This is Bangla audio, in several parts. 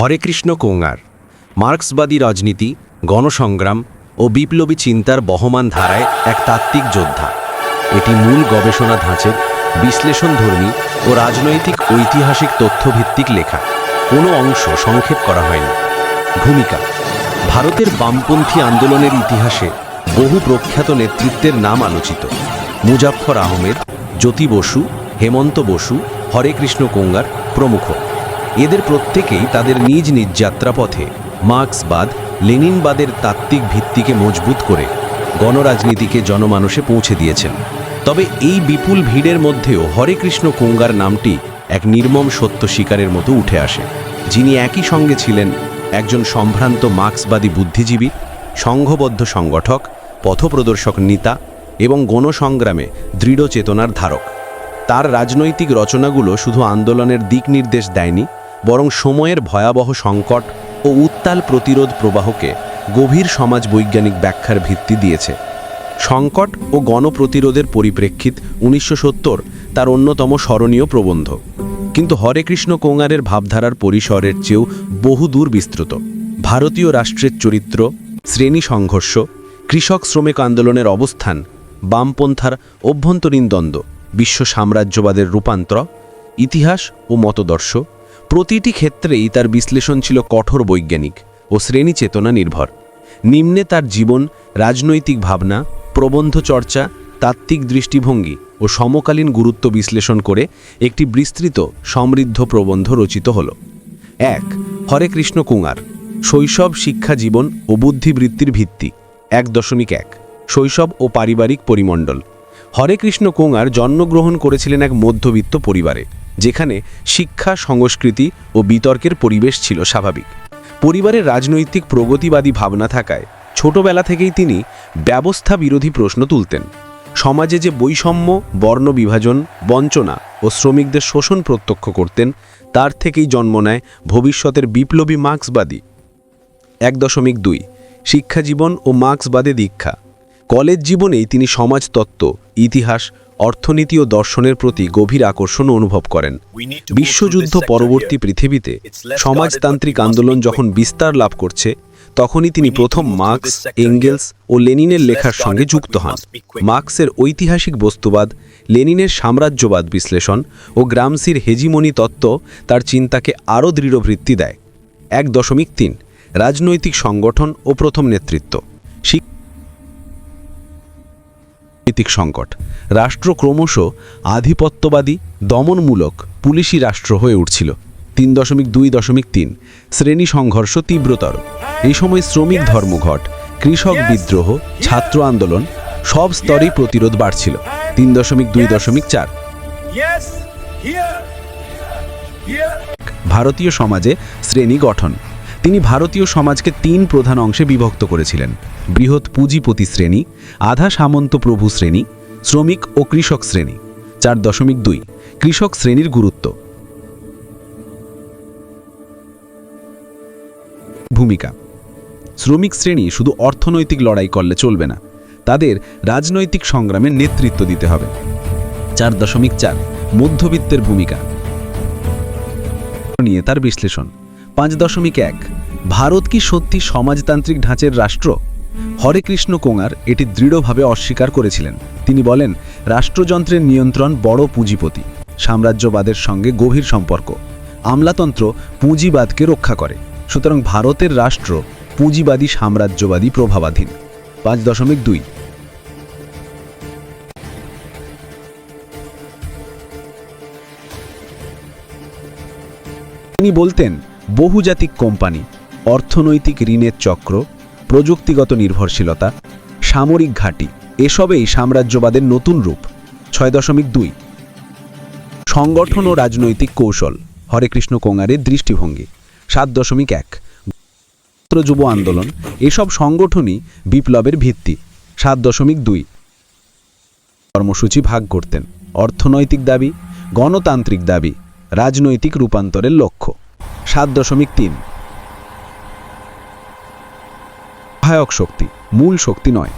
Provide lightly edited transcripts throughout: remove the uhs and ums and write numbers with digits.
হরেকৃষ্ণ কোঙার মার্ক্সবাদী রাজনীতি, গণসংগ্রাম ও বিপ্লবী চিন্তার বহমান ধারায় এক তাত্ত্বিক যোদ্ধা। এটি মূল গবেষণা ধাঁচের বিশ্লেষণধর্মী ও রাজনৈতিক ঐতিহাসিক তথ্যভিত্তিক লেখা। কোনো অংশ সংক্ষেপ করা হয়নি। ভূমিকা: ভারতের বামপন্থী আন্দোলনের ইতিহাসে বহু প্রখ্যাত নেতৃত্বের নাম আলোচিত। মুজাফফর আহমেদ, জ্যোতি বসু, হেমন্ত বসু, হরেকৃষ্ণ কোঙার প্রমুখ। এদের প্রত্যেকেই তাদের নিজ নিজ যাত্রাপথে মার্ক্সবাদ, লেনিনবাদের তাত্ত্বিক ভিত্তিকে মজবুত করে গণরাজনীতিকে জনমানসে পৌঁছে দিয়েছেন। তবে এই বিপুল ভিড়ের মধ্যেও হরেকৃষ্ণ কোঙার নামটি এক নির্মম সত্য স্বীকারের মতো উঠে আসে, যিনি একই সঙ্গে ছিলেন একজন সম্ভ্রান্ত মার্ক্সবাদী বুদ্ধিজীবী, সংঘবদ্ধ সংগঠক, পথপ্রদর্শক নেতা এবং গণসংগ্রামে দৃঢ় চেতনার ধারক। তার রাজনৈতিক রচনাগুলো শুধু আন্দোলনের দিক নির্দেশ দেয়নি, বরং সময়ের ভয়াবহ সংকট ও উত্তাল প্রতিরোধ প্রবাহকে গভীর সমাজ বৈজ্ঞানিক ব্যাখ্যার ভিত্তি দিয়েছে। সংকট ও গণপ্রতিরোধের পরিপ্রেক্ষিত 1970 তার অন্যতম স্মরণীয় প্রবন্ধ। কিন্তু হরেকৃষ্ণ কোঙারের ভাবধারার পরিসরের চেয়েও বহুদূর বিস্তৃত। ভারতীয় রাষ্ট্রের চরিত্র, শ্রেণী সংঘর্ষ, কৃষক শ্রমিক আন্দোলনের অবস্থান, বামপন্থার অভ্যন্তরীণ দ্বন্দ্ব, বিশ্ব সাম্রাজ্যবাদের রূপান্তর, ইতিহাস ও মতদর্শ, প্রতিটি ক্ষেত্রেই তার বিশ্লেষণ ছিল কঠোর বৈজ্ঞানিক ও শ্রেণী চেতনা নির্ভর। নিম্নে তার জীবন, রাজনৈতিক ভাবনা, প্রবন্ধ চর্চা, তাত্ত্বিক দৃষ্টিভঙ্গি ও সমকালীন গুরুত্ব বিশ্লেষণ করে একটি বিস্তৃত সমৃদ্ধ প্রবন্ধ রচিত হল। 1. হরেকৃষ্ণ কোঙার, শৈশব, শিক্ষা জীবন ও বুদ্ধিবৃত্তির ভিত্তি। 1.1 শৈশব ও পারিবারিক পরিমণ্ডল। হরেকৃষ্ণ কোঙার জন্মগ্রহণ করেছিলেন এক মধ্যবিত্ত পরিবারে, যেখানে শিক্ষা, সংস্কৃতি ও বিতর্কের পরিবেশ ছিল স্বাভাবিক। পরিবারের রাজনৈতিক প্রগতিবাদী ভাবনা থাকায় ছোটবেলা থেকেই তিনি ব্যবস্থা বিরোধী প্রশ্ন তুলতেন। সমাজে যে বৈষম্য, বর্ণ বিভাজন, বঞ্চনা ও শ্রমিকদের শোষণ প্রত্যক্ষ করতেন, তার থেকেই জন্ম নেয় ভবিষ্যতের বিপ্লবী মার্ক্সবাদী। 1.2 শিক্ষাজীবন ও মার্ক্সবাদে দীক্ষা। কলেজ জীবনেই তিনি সমাজতত্ত্ব, ইতিহাস, অর্থনীতি ও দর্শনের প্রতি গভীর আকর্ষণ অনুভব করেন। বিশ্বযুদ্ধ পরবর্তী পৃথিবীতে সমাজতান্ত্রিক আন্দোলন যখন বিস্তার লাভ করছে, তখনই তিনি প্রথম মার্ক্স, এঙ্গেলস ও লেনিনের লেখার সঙ্গে যুক্ত হন। মার্ক্সের ঐতিহাসিক বস্তুবাদ, লেনিনের সাম্রাজ্যবাদ বিশ্লেষণ ও গ্রামসির হেজিমনি তত্ত্ব তার চিন্তাকে আরও দৃঢ় ভিত্তি দেয়। 1.3 রাজনৈতিক সংগঠন ও প্রথম নেতৃত্ব। রাজনৈতিক সংকট। রাষ্ট্র ক্রমশ আধিপত্যবাদী, দমনমূলক, পুলিশি রাষ্ট্র হয়ে উঠছিল। 3.2.3 শ্রেণী সংঘর্ষ তীব্রতর। এই সময় শ্রমিক ধর্মঘট, কৃষক বিদ্রোহ, ছাত্র আন্দোলন, সব স্তরেই প্রতিরোধ বাড়ছিল। 3.2.4 ভারতীয় সমাজে শ্রেণী গঠন। তিনি ভারতীয় সমাজকে 3 প্রধান অংশে বিভক্ত করেছিলেন: বৃহৎ পুঁজিপতি শ্রেণী, আধা সামন্ত প্রভু শ্রেণী, শ্রমিক ও কৃষক শ্রেণী। 4.2 কৃষক শ্রেণীর গুরুত্ব। ভূমিকা: শ্রমিক শ্রেণী শুধু অর্থনৈতিক লড়াই করলে চলবে না, তাদের রাজনৈতিক সংগ্রামে নেতৃত্ব দিতে হবে। 4.4 মধ্যবিত্তের ভূমিকা নিয়ে তার বিশ্লেষণ। 5.1 ভারত কি সত্যি সমাজতান্ত্রিক ঢাঁচের রাষ্ট্র? হরেকৃষ্ণ কোঙার এটি দৃঢ়ভাবে অস্বীকার করেছিলেন। তিনি বলেন, রাষ্ট্রযন্ত্রের নিয়ন্ত্রণ বড় পুঁজিপতি, সাম্রাজ্যবাদের সঙ্গে গভীর সম্পর্ক। আমলাতন্ত্র পুঁজিবাদকে রক্ষা করে, সুতরাং ভারতের রাষ্ট্র পুঁজিবাদী, সাম্রাজ্যবাদী প্রভাবাধীন। 5.2 তিনি বলতেন, বহুজাতিক কোম্পানি, অর্থনৈতিক ঋণের চক্র, প্রযুক্তিগত নির্ভরশীলতা, সামরিক ঘাঁটি, এসবেই সাম্রাজ্যবাদের নতুন রূপ। 6.2 সংগঠন ও রাজনৈতিক কৌশল। হরেকৃষ্ণ কোঙারের দৃষ্টিভঙ্গি। 7.1 যুব আন্দোলন, এসব সংগঠনই বিপ্লবের ভিত্তি। 7.2 কর্মসূচি ভাগ করতেন: অর্থনৈতিক দাবি, গণতান্ত্রিক দাবি, রাজনৈতিক রূপান্তরের লক্ষ্য। 7.3 সহায়ক শক্তি, মূল শক্তি নয়।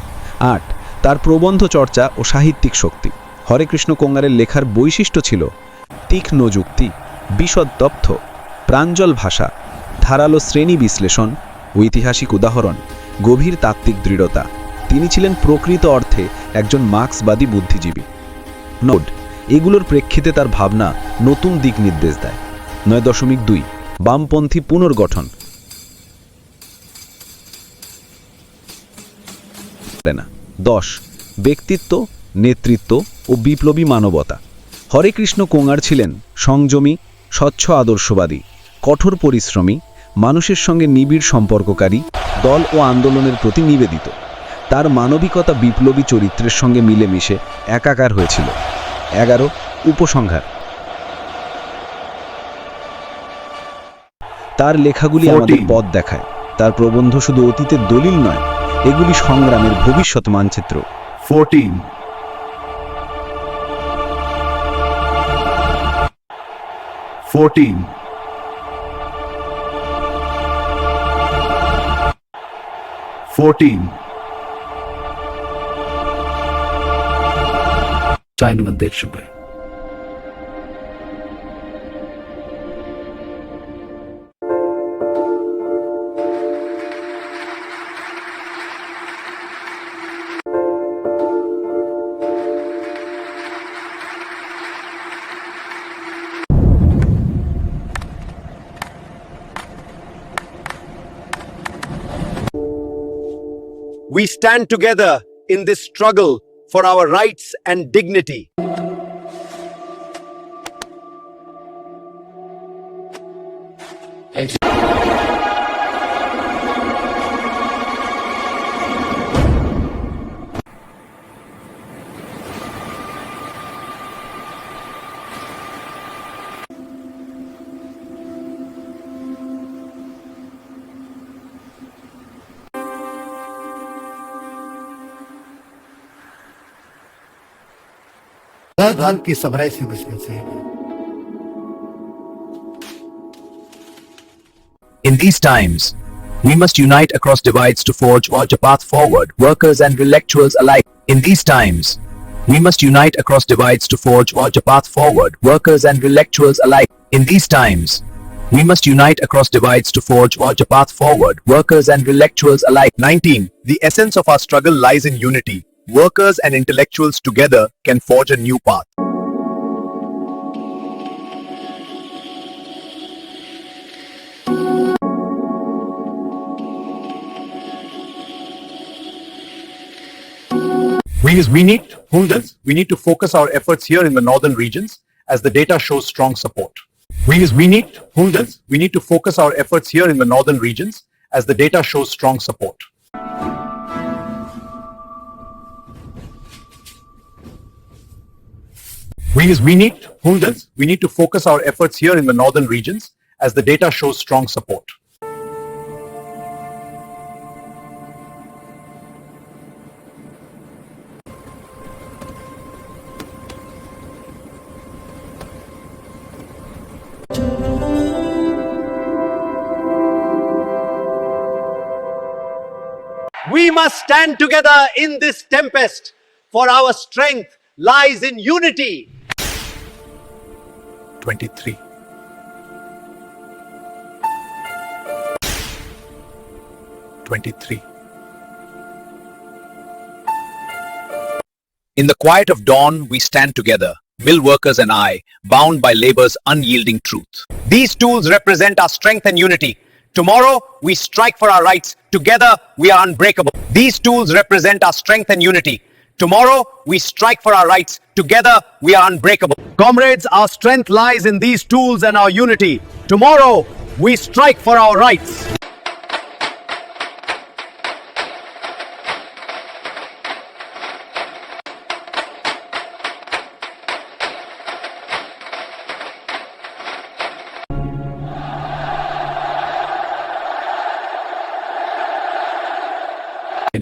8 তার প্রবন্ধ চর্চা ও সাহিত্যিক শক্তি। হরেকৃষ্ণ কোঙারের লেখার বৈশিষ্ট্য ছিল তীক্ষ্ণ যুক্তি, বিশদ তথ্য, প্রাঞ্জল ভাষা, ধারালো শ্রেণী বিশ্লেষণ, ঐতিহাসিক উদাহরণ, গভীর তাত্ত্বিক দৃঢ়তা। তিনি ছিলেন প্রকৃত অর্থে একজন মার্ক্সবাদী বুদ্ধিজীবী। নোট, এগুলোর প্রেক্ষিতে তার ভাবনা নতুন দিক নির্দেশ দেয়। 9.2 বামপন্থী পুনর্গঠন। 10 ব্যক্তিত্ব, নেতৃত্ব ও বিপ্লবী মানবতা। হরেকৃষ্ণ কোঙার ছিলেন সংযমী, স্বচ্ছ আদর্শবাদী, কঠোর পরিশ্রমী, মানুষের সঙ্গে নিবিড় সম্পর্ককারী, দল ও আন্দোলনের প্রতি নিবেদিত। তার মানবিকতা বিপ্লবী চরিত্রের সঙ্গে মিলেমিশে একাকার হয়েছিল। 11 উপসংহার। তার লেখাগুলি আমাদের পথ দেখায়। তার প্রবন্ধ শুধু অতীতের দলিল নয়, এগুলি সংগ্রামের ভবিষ্যৎ মানচিত্র। 14 14 14 साइनमध्ये देशपाय We stand together in this struggle for our rights and dignity. धान की सभराई से बचना चाहिए। In these times, we must unite across divides to forge a path forward, workers and intellectuals alike. In these times, we must unite across divides to forge a path forward, workers and intellectuals alike. In these times, we must unite across divides to forge a path forward, workers and intellectuals alike. 19. The essence of our struggle lies in unity. Workers and intellectuals together can forge a new path. We need to focus our efforts here in the northern regions as the data shows strong support. We need to focus our efforts here in the northern regions as the data shows strong support. We need to focus our efforts here in the northern regions as the data shows strong support. We must stand together in this tempest, for our strength lies in unity. 23. 23. In the quiet of dawn, we stand together, mill workers and I, bound by labor's unyielding truth. These tools represent our strength and unity. Tomorrow, we strike for our rights. Together, we are unbreakable. These tools represent our strength and unity. Tomorrow, we strike for our rights. Together, we are unbreakable. Comrades, our strength lies in these tools and our unity. Tomorrow, we strike for our rights.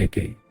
लेके